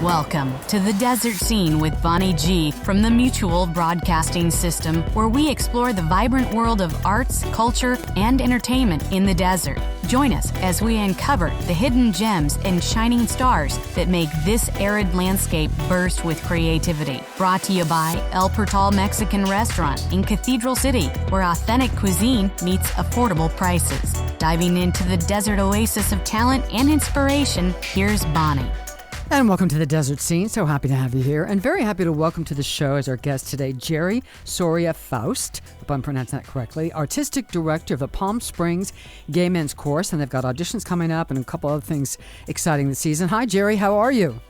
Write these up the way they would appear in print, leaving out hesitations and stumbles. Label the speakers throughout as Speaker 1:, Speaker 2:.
Speaker 1: Welcome to the Desert Scene with Bonnie G from the Mutual Broadcasting System, where we explore the vibrant world of arts, culture, and entertainment in the desert. Join us as we uncover the hidden gems and shining stars that make this arid landscape burst with creativity. Brought to you by El Portal Mexican Restaurant in Cathedral City, where authentic cuisine meets affordable prices. Diving into the desert oasis of talent and inspiration, here's Bonnie.
Speaker 2: And welcome to the Desert Scene. So happy to have you here. And very happy to welcome to the show as our guest today, Jerry Soria-Foust, if I'm pronouncing that correctly, Artistic Director of the Palm Springs Gay Men's Chorus. And they've got auditions coming up and a couple other things exciting this season. Hi, Jerry. How are you?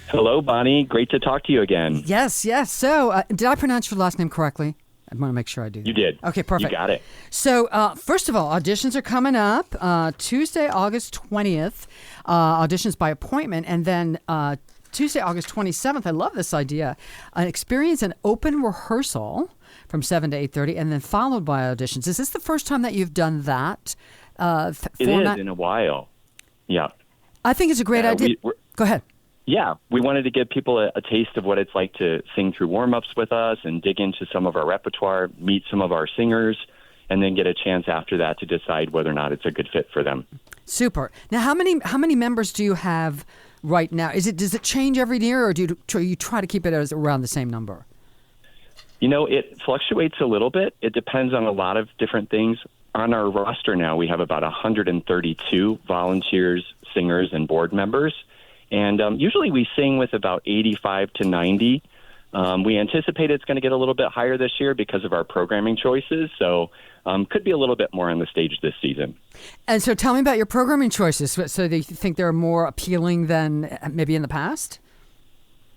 Speaker 3: Hello, Bonnie. Great to talk to you again.
Speaker 2: Yes. So did I pronounce your last name correctly? I want to make sure I do that.
Speaker 3: You did.
Speaker 2: Okay, perfect.
Speaker 3: You got it.
Speaker 2: So, first of all, auditions are coming up Tuesday, August 20th, auditions by appointment, and then Tuesday, August 27th, I love this idea, experience an open rehearsal from 7 to 8:30, and then followed by auditions. Is this the first time that you've done that
Speaker 3: It
Speaker 2: format?
Speaker 3: is in a while. Yeah.
Speaker 2: I think it's a great idea. Go ahead.
Speaker 3: Yeah, we wanted to give people a taste of what it's like to sing through warm-ups with us and dig into some of our repertoire, meet some of our singers, and then get a chance after that to decide whether or not it's a good fit for them.
Speaker 2: Super. Now, how many members do you have right now? Does it change every year, or do you try to keep it as around the same number?
Speaker 3: You know, it fluctuates a little bit. It depends on a lot of different things. On our roster now, we have about 132 volunteers, singers, and board members. And usually we sing with about 85 to 90. We anticipate it's going to get a little bit higher this year because of our programming choices. So could be a little bit more on the stage this season. And
Speaker 2: so tell me about your programming choices. So do you think they're more appealing than maybe in the past?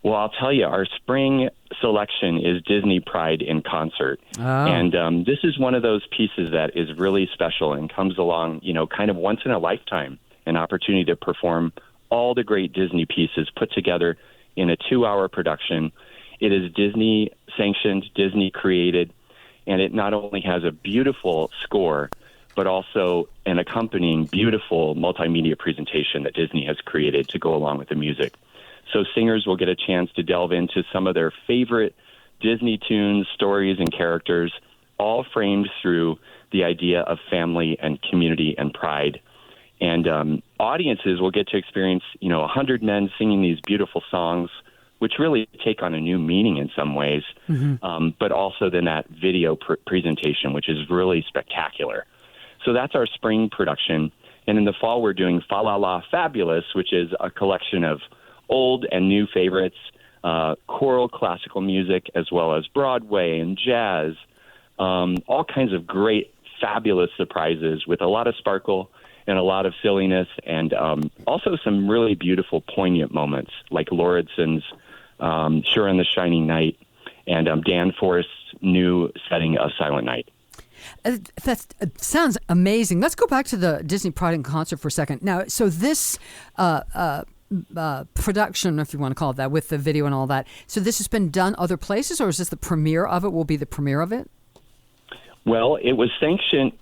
Speaker 3: Well, I'll tell you, our spring selection is Disney Pride in concert.
Speaker 2: Oh.
Speaker 3: And this is one of those pieces that is really special and comes along, kind of once in a lifetime, an opportunity to perform all the great Disney pieces put together in a 2-hour production. It is Disney sanctioned, Disney created, and it not only has a beautiful score, but also an accompanying beautiful multimedia presentation that Disney has created to go along with the music. So singers will get a chance to delve into some of their favorite Disney tunes, stories, and characters, all framed through the idea of family and community and pride. And audiences will get to experience, 100 men singing these beautiful songs, which really take on a new meaning in some ways, but also then that video presentation, which is really spectacular. So that's our spring production. And in the fall, we're doing Fa La La Fabulous, which is a collection of old and new favorites, choral classical music, as well as Broadway and jazz, all kinds of great, fabulous surprises with a lot of sparkle and a lot of silliness, and also some really beautiful, poignant moments, like Lauridsen's Sure on the Shining Night, and Dan Forrest's new setting of Silent Night.
Speaker 2: That sounds amazing. Let's go back to the Disney Pride in Concert for a second. Now, so this production, if you want to call it that, with the video and all that, so this has been done other places, or is this the premiere of it? Will be the premiere of it?
Speaker 3: Well, it was sanctioned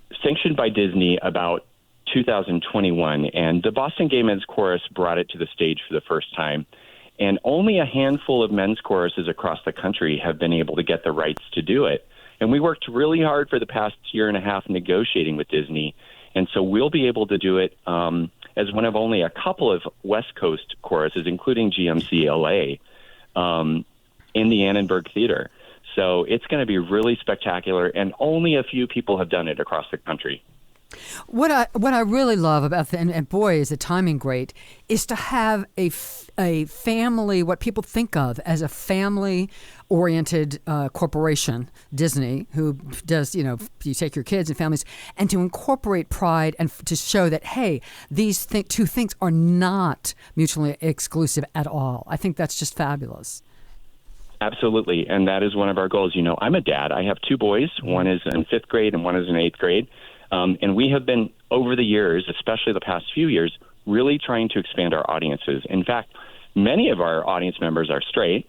Speaker 3: by Disney about 2021, and the Boston Gay Men's Chorus brought it to the stage for the first time. And only a handful of men's choruses across the country have been able to get the rights to do it. And we worked really hard for the past year and a half negotiating with Disney. And so we'll be able to do it as one of only a couple of West Coast choruses, including GMC LA, in the Annenberg Theater. So it's going to be really spectacular, and only a few people have done it across the country.
Speaker 2: What I really love about and boy, is the timing great, is to have a family, what people think of as a family-oriented corporation, Disney, who does, you take your kids and families, and to incorporate pride and to show that, hey, these two things are not mutually exclusive at all. I think that's just fabulous.
Speaker 3: Absolutely, and that is one of our goals. I'm a dad. I have 2 boys. One is in 5th grade and one is in 8th grade. And we have been, over the years, especially the past few years, really trying to expand our audiences. In fact, many of our audience members are straight,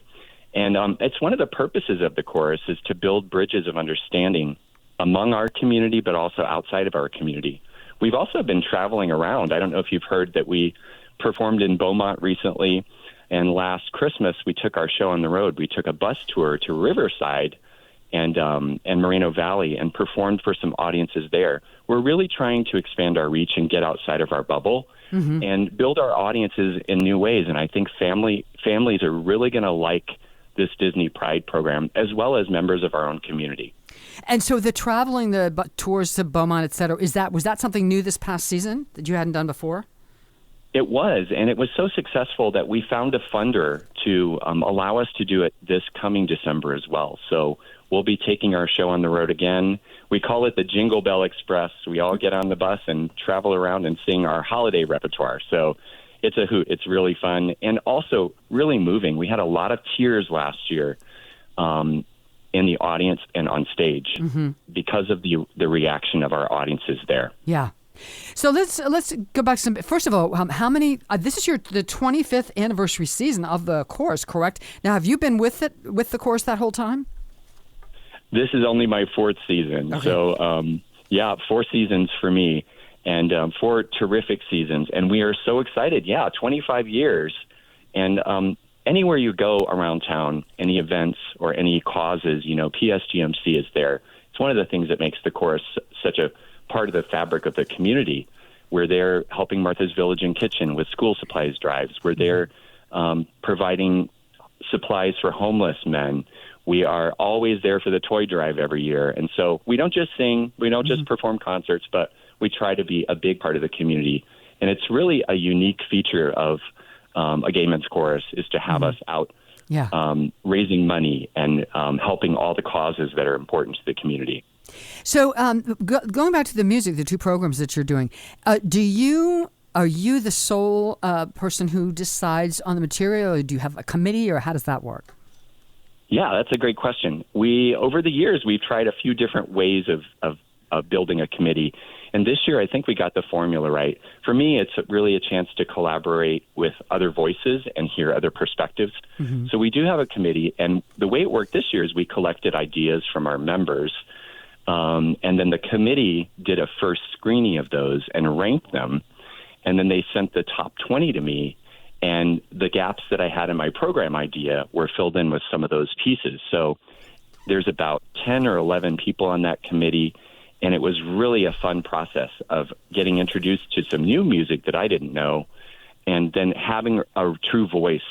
Speaker 3: and it's one of the purposes of the chorus is to build bridges of understanding among our community, but also outside of our community. We've also been traveling around. I don't know if you've heard that we performed in Beaumont recently, And last Christmas, we took our show on the road. We took a bus tour to Riverside and Moreno Valley and performed for some audiences there. We're really trying to expand our reach and get outside of our bubble and build our audiences in new ways. And I think families are really going to like this Disney Pride program, as well as members of our own community.
Speaker 2: And so the traveling, the tours to Beaumont, et cetera, was that something new this past season that you hadn't done before?
Speaker 3: It was, and it was so successful that we found a funder to allow us to do it this coming December as well. So we'll be taking our show on the road again. We call it the Jingle Bell Express. We all get on the bus and travel around and sing our holiday repertoire. So it's a hoot. It's really fun and also really moving. We had a lot of tears last year in the audience and on stage because of the reaction of our audiences there.
Speaker 2: Yeah. So let's go back some. First of all, how many? This is the 25th anniversary season of the chorus, correct? Now, have you been with the chorus that whole time?
Speaker 3: This is only my fourth season. Okay. So, 4 seasons for me and 4 terrific seasons. And we are so excited. 25 years. And anywhere you go around town, any events or any causes, PSGMC is there. It's one of the things that makes the chorus such a part of the fabric of the community. We're there helping Martha's Village and Kitchen with school supplies drives. We're there providing supplies for homeless men. We are always there for the toy drive every year. And so we don't just sing, we don't just perform concerts, but we try to be a big part of the community. And it's really a unique feature of a gay men's chorus is to have us out raising money and helping all the causes that are important to the community.
Speaker 2: So going back to the music, the 2 programs that you're doing, are you the sole person who decides on the material, or do you have a committee, or how does that work?
Speaker 3: Yeah, that's a great question. Over the years, we've tried a few different ways of building a committee. And this year, I think we got the formula right. For me, it's really a chance to collaborate with other voices and hear other perspectives. So we do have a committee. And the way it worked this year is we collected ideas from our members. And then the committee did a first screening of those and ranked them. And then they sent the top 20 to me. And the gaps that I had in my program idea were filled in with some of those pieces. So there's about 10 or 11 people on that committee. And it was really a fun process of getting introduced to some new music that I didn't know, and then having a true voice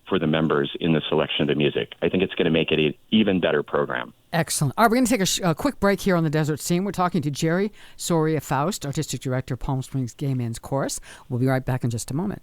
Speaker 3: for the members in the selection of the music. I think it's going to make it an even better program.
Speaker 2: Excellent. All right, we're going to take a quick break here on the Desert Scene. We're talking to Jerry Soria-Foust, Artistic Director, Palm Springs Gay Men's Chorus. We'll be right back in just a moment.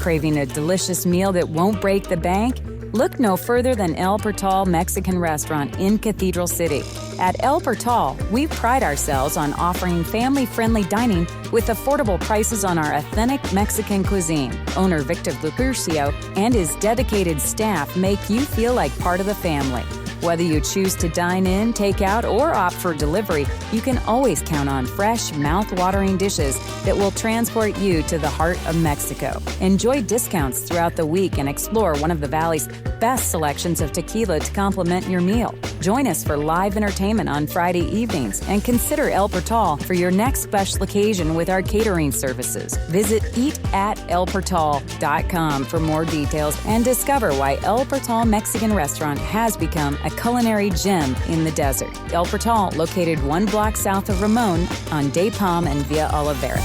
Speaker 1: Craving a delicious meal that won't break the bank? Look no further than El Portal Mexican Restaurant in Cathedral City. At El Portal, we pride ourselves on offering family-friendly dining with affordable prices on our authentic Mexican cuisine. Owner Victor Lupercio and his dedicated staff make you feel like part of the family. Whether you choose to dine in, take out, or opt for delivery, you can always count on fresh, mouth-watering dishes that will transport you to the heart of Mexico. Enjoy discounts throughout the week and explore one of the Valley's best selections of tequila to complement your meal. Join us for live entertainment on Friday evenings and consider El Portal for your next special occasion with our catering services. Visit eatatelportal.com for more details and discover why El Portal Mexican Restaurant has become a culinary gem in the desert. El Portal, located 1 block south of Ramon on De Palm and Via Olivera.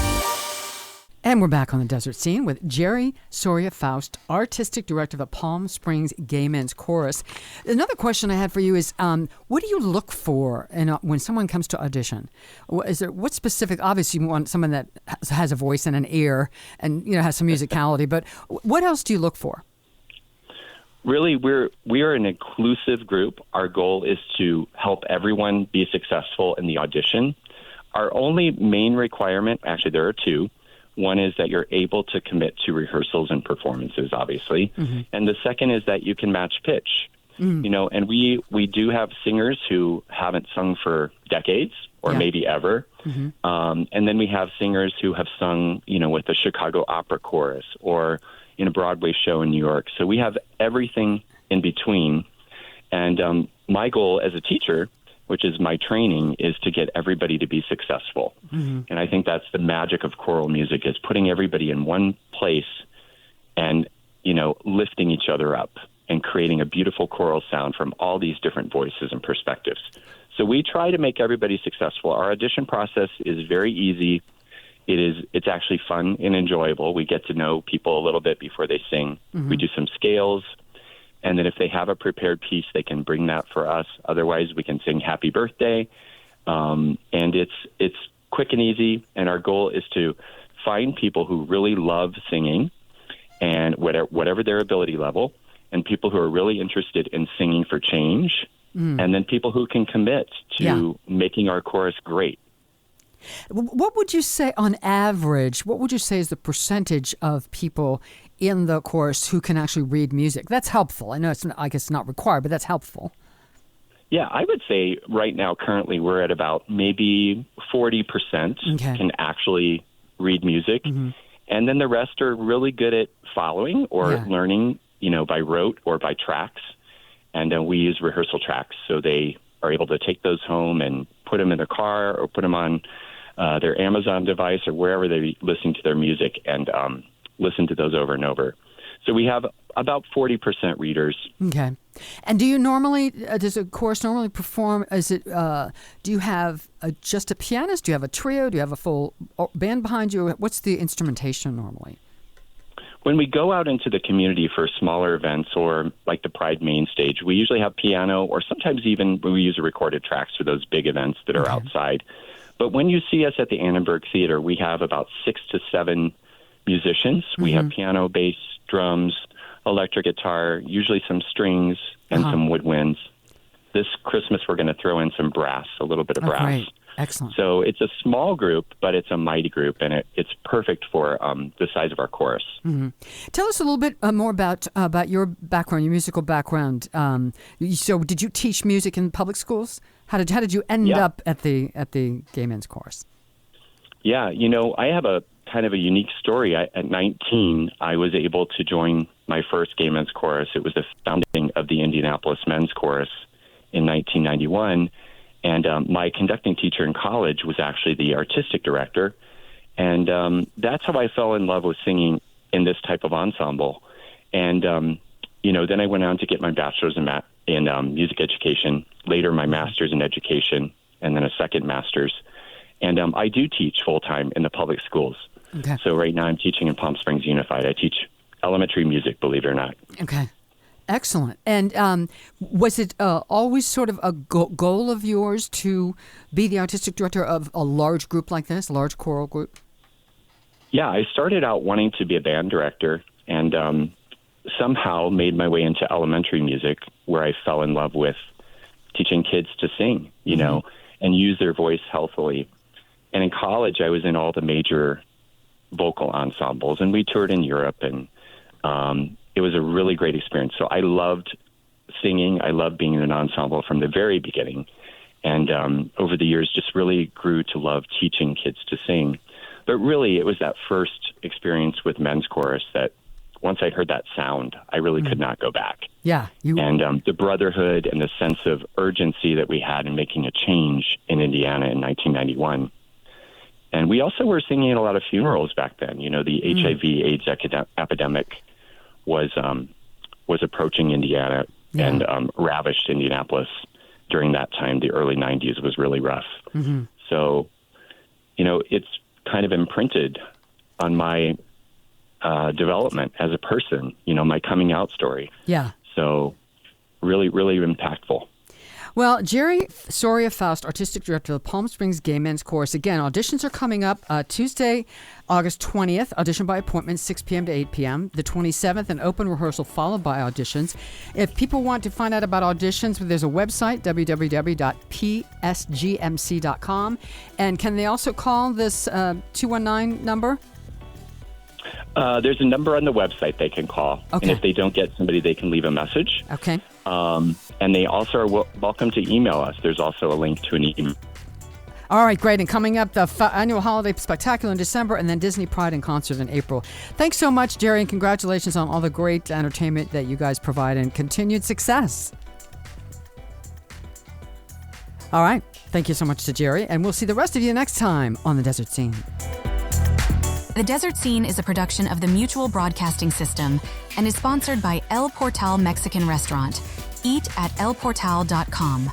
Speaker 2: And we're back on the Desert Scene with Jerry Soria-Foust, Artistic Director of the Palm Springs Gay Men's Chorus. Another question I had for you is, what do you look for when someone comes to audition? What specific? Obviously, you want someone that has a voice and an ear, and has some musicality. But what else do you look for?
Speaker 3: Really, we are an inclusive group. Our goal is to help everyone be successful in the audition. Our only main requirement, actually there are 2. One is that you're able to commit to rehearsals and performances, obviously. And the second is that you can match pitch. And we do have singers who haven't sung for decades or maybe ever. And then we have singers who have sung, with the Chicago Opera Chorus or in a Broadway show in New York. So we have everything in between. And my goal as a teacher, which is my training, is to get everybody to be successful. And I think that's the magic of choral music, is putting everybody in one place and lifting each other up and creating a beautiful choral sound from all these different voices and perspectives. So we try to make everybody successful. Our audition process is very easy. It's actually fun and enjoyable. We get to know people a little bit before they sing. Mm-hmm. We do some scales, and then if they have a prepared piece, they can bring that for us. Otherwise, we can sing Happy Birthday, and it's quick and easy. And our goal is to find people who really love singing, and whatever their ability level, and people who are really interested in singing for change, and then people who can commit to making our chorus great.
Speaker 2: What would you say on average, what would you say is the percentage of people in the chorus who can actually read music? That's helpful. I know I guess not required, but that's helpful.
Speaker 3: Yeah, I would say right now, currently, we're at about maybe 40% can actually read music. Mm-hmm. And then the rest are really good at following or learning, by rote or by tracks. And we use rehearsal tracks, so they are able to take those home and put them in their car or put them on their Amazon device or wherever they're listening to their music and listen to those over and over. So we have about 40% readers. Okay.
Speaker 2: And do you normally, does a chorus normally perform, do you have just a pianist? Do you have a trio? Do you have a full band behind you? What's the instrumentation normally?
Speaker 3: When we go out into the community for smaller events or like the Pride main stage, we usually have piano, or sometimes even we use recorded tracks for those big events that are outside. But when you see us at the Annenberg Theater, we have about 6 to 7 musicians. We have piano, bass, drums, electric guitar, usually some strings and some woodwinds. This Christmas, we're going to throw in some brass, a little bit of brass.
Speaker 2: Great. Excellent.
Speaker 3: So it's a small group, but it's a mighty group, and it's perfect for the size of our chorus. Mm-hmm.
Speaker 2: Tell us a little bit more about your background, your musical background. So did you teach music in public schools? How did you end up at the Gay Men's Chorus?
Speaker 3: Yeah, I have a kind of a unique story. At 19, I was able to join my first Gay Men's Chorus. It was the founding of the Indianapolis Men's Chorus in 1991. And my conducting teacher in college was actually the artistic director. And that's how I fell in love with singing in this type of ensemble. And, then I went on to get my bachelor's in music education, later my master's in education, and then a second master's. And I do teach full-time in the public schools. Okay. So right now I'm teaching in Palm Springs Unified. I teach elementary music, believe it or not.
Speaker 2: Okay. Excellent. And was it always sort of a goal of yours to be the artistic director of a large group like this, a large choral group?
Speaker 3: Yeah, I started out wanting to be a band director and somehow made my way into elementary music, where I fell in love with teaching kids to sing, and use their voice healthily. And in college, I was in all the major vocal ensembles, and we toured in Europe, and it was a really great experience. So I loved singing. I loved being in an ensemble from the very beginning. And over the years, just really grew to love teaching kids to sing. But really, it was that first experience with men's chorus that once I heard that sound, I really could not go back.
Speaker 2: Yeah.
Speaker 3: And the brotherhood and the sense of urgency that we had in making a change in Indiana in 1991. And we also were singing at a lot of funerals back then. The HIV/AIDS epidemic was approaching Indiana and ravished Indianapolis during that time. The early 90s was really rough. Mm-hmm. So, it's kind of imprinted on my development as a person, my coming out story. Yeah. So really, really impactful.
Speaker 2: Well, Jerry Soria-Foust, Artistic Director of the Palm Springs Gay Men's Chorus. Again, auditions are coming up Tuesday, August 20th. Audition by appointment, 6 p.m. to 8 p.m. The 27th, an open rehearsal followed by auditions. If people want to find out about auditions, there's a website, www.psgmc.com. And can they also call this 219 number?
Speaker 3: There's a number on the website they can call. Okay. And if they don't get somebody, they can leave a message.
Speaker 2: Okay.
Speaker 3: And they also are welcome to email us. There's also a link to an email.
Speaker 2: All right, great. And coming up, the annual holiday spectacular in December, and then Disney Pride in concert in April. Thanks so much, Jerry, and congratulations on all the great entertainment that you guys provide and continued success. All right. Thank you so much to Jerry, and we'll see the rest of you next time on The Desert Scene.
Speaker 1: The Desert Scene is a production of the Mutual Broadcasting System and is sponsored by El Portal Mexican Restaurant. Eat at elportal.com.